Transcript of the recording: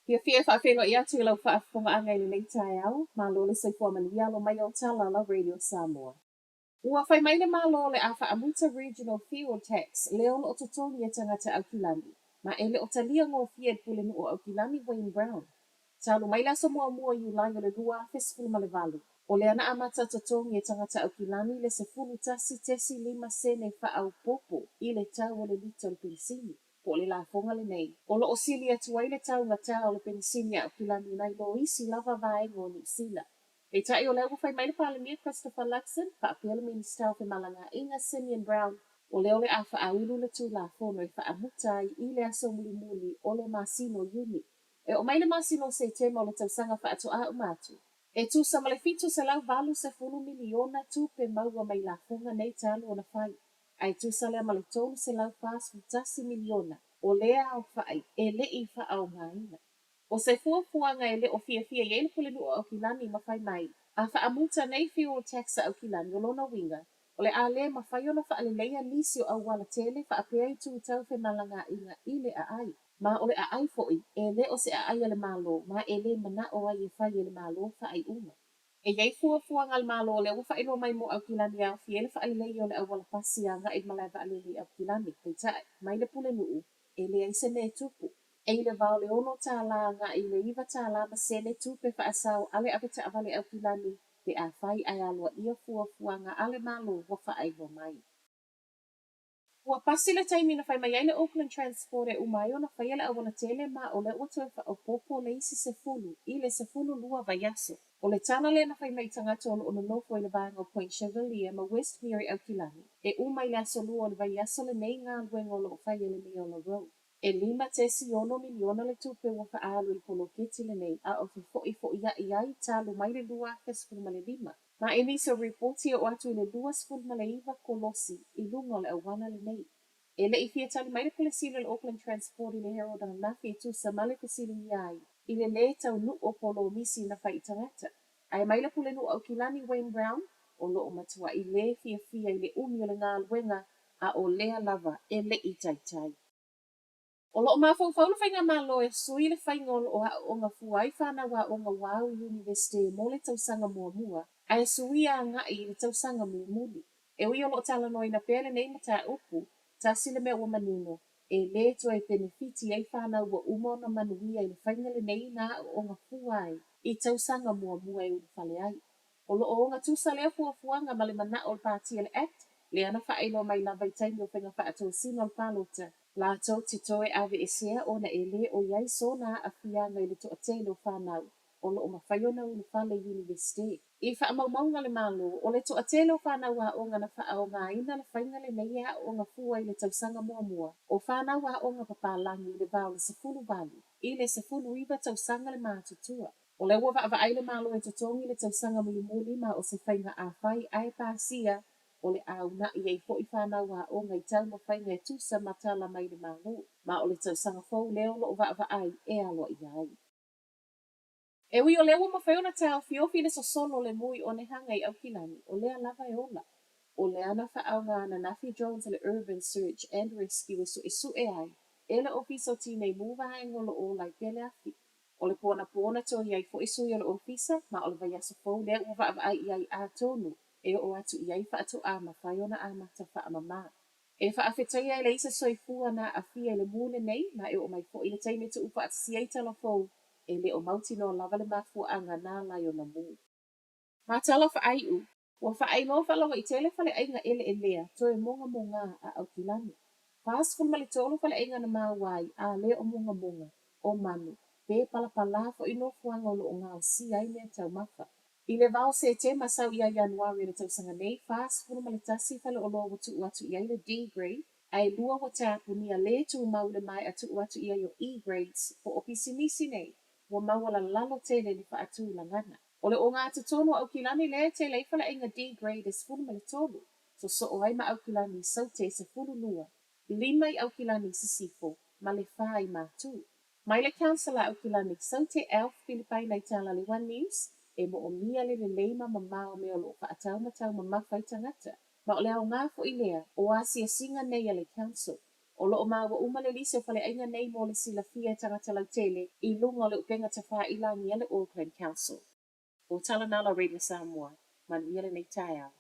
Fia whaawhenua i atu i lau whaafonga angai le nei tai au, malo le soifua manialo mai o tala la Radio Samoa. Ua whai mai le malo le a whaamuta Regional Fuel Tax leo o totongi e tangata Aukilani, ma ele o talia ngō fia pule nu o Aukilani Wayne Brown. Talu mai la Samoa mua i ulai o le rua festival malevalu. O le ana amata totongi e tangata Aukilani le se fulu tasi tesi lima sene whaau popo i le tau o le little pilisini. Po le la fonga le nei. O lo o sili atu ai le tau ngata o le pilisini a Aukilani nai lo isi lava vai ngō ni sila. E tai o leu whai mai le palemia Christopher Luxon, whaapia le minister o malanga inga Simeon Brown, o leo le a whaawinu le tū la fono e whaamutai i le aso muli muli o le masino uni. E o mai le masino se tema o le tausanga whaato a umatu. E tu sa male fitu se lau valu se fulu miliona tu pe maua mai la fonga nei talu o na whai. Ai tu sa lea male tolu se lau fas futasi miliona. O lea au whai e le i whaau ngaina. O se fuafuanga e le o fia fia i ele pulenu o Aukilani ma whai mai. A whaamuta nei fuel tax a Aukilani o lona winga. O le a le ma whai ona whaaleleia nisi o au wala tele whaapea i tū tau whenalanga inga i le a ai. Ma o le a ai foi e le o se a ai ale malo ma e le mana o ai e whai ele malo whaai unga. E iei fuafuanga al malo le ua whaino mai mo Aukilani a fia le whaaleleia o le au wala pasi a nga e malai waalele Aukilani. Pei tae, mai le pulenu e le aise ne tupu. E le vau le ono tā la nga i le iwa tā la ma sene tupe wha asau ale aweta avale Aukilani pe a whai ai alua ia fuafuanga ale malo wa wha wa mai. Ua pasi le taimina whai mai aina Auckland Transport e umai o na whai ala awana tele ma o le ua toi wha o popo le isi se fulu i le se fulu lua vaiaso. O le tana le na whai mai tangata o ono nofo i le vanga o Point Chevalier ma West Mary Aukilani. E umai le aso lua o le vaiaso le nei ngā luenga o lo whai ele ni o lo road. E lima tesi ono miliona le tupe wa whaalu i polo keti le nei a o fo ia i ai talu mai le lua feskulu ma le lima. Ma e nisa reporti o atu i le lua skulu ma le iwa kolosi i lunga le awana le nei. E le i fia tali mai le polesile le Auckland Transport i le Herald na nafi e tu sa male pesile i ai. I le le tau nu o polo misi na whai tangata. Ai mai le pulenu au Kilani Wayne Brown o lo o matua i le fia i le umi o le ngā luenga a o lea lava e le i tai tai. O lo ma fo fo fa nga malo e sui le fa ngol o nga fuai fa na wa o nga wau university mo le tau sanga mo mua ai sui a nga i le tau sanga mo muli e wi o lo tala no ina pele nei mata upu ta sile me o manino e le to e benefiti ai fa na wa umo na manui ai le fa ngale nei na o nga fuai i tau sanga mo mua e u fale ai o lo o nga tu sale fu nga male mana o party le act le ana fa ai lo mai na vai tai no fa nga fa to sinol palota la tau te toe ave e sea o na ele o iai so na a fia ngai le to a teilo whanau o lo o mawhaio na unu whale university. I wha mau maunga le malo o le to a teilo whanau a o ngana wha o ngā ina le whainga le neia o ngā fua i le tausanga mua mua. O whanau a o ngā papalangi le vau le sefulu vali. I le sefulu iwa tausanga le mātutua. O le ua wa ai le malo e totongi le tausanga muli muli ma o se whainga a whai ai pāsia o le au na i ei fo i whanau a o ngai tau ma whai ngai tusa matala mai le malo. Ma o le tau sanga fau leo lo wa ai e alo i ai. E wi o leo ma whai ona tau fiofi le so solo le mui o ne hangai au Kilani o lea lava e ola. O le ana wha au ngā na Nafi Jones le Urban Search and Rescue e su e ai. E le ofisa o tine muwa hai ngolo o lai pele afi. O le pona to iai fo isu i o le ofisa ma o le vai aso fau lea uwa ai iai a tonu. E o atu iai wha atu a ma whai ona a mata wha mama. E wha awhitai ai le isa soifua na a fia le mune nei, ma e o mai fo i le taime tu upa atu siai tala fau, e le o mauti no lava le mafua anga nā lai o na mū. Ma tala wha ai u, wa wha ai no wha lawa i tele whale ainga ele e lea, to e monga a Aukilani. Pas fun mali tolu whale ainga na mawai, a le o monga, o manu, pe pala fo ino fuanga o lo o ngā o si ai mea tau mafa. I le vau se te masau ia Januari le tausanga nei, fast funu malitasi fale o loa watu uatu ia le D grade, ai lua wa tapu ni a le tu maule mai atu uatu ia yo E grades, po opisi nisi nei, wa mawala lalo tele ni fa atu langana. O le o ngā tutono au Kilani le te le fale inga D grade is funu malitolu, so o ai ma au Kilani sau te se funu lua, lima i au Kilani si sifo, ma le whai ma tu. Mai le councilor au Kilani sau te elf Pilipai nei tala le One News, e mo o mia le leima ma mao me o lo fa atau ma tau ma mawhai tangata. Ma o le au ngā fo i lea, o asia singa nei le council. O loo maua umalelisi o fale ainga nei mo le sila fia tangata lautele I lunga le upenga tawha ilangi ele Auckland Council. O tala nala Radio Samoa, manuia le nei tai au.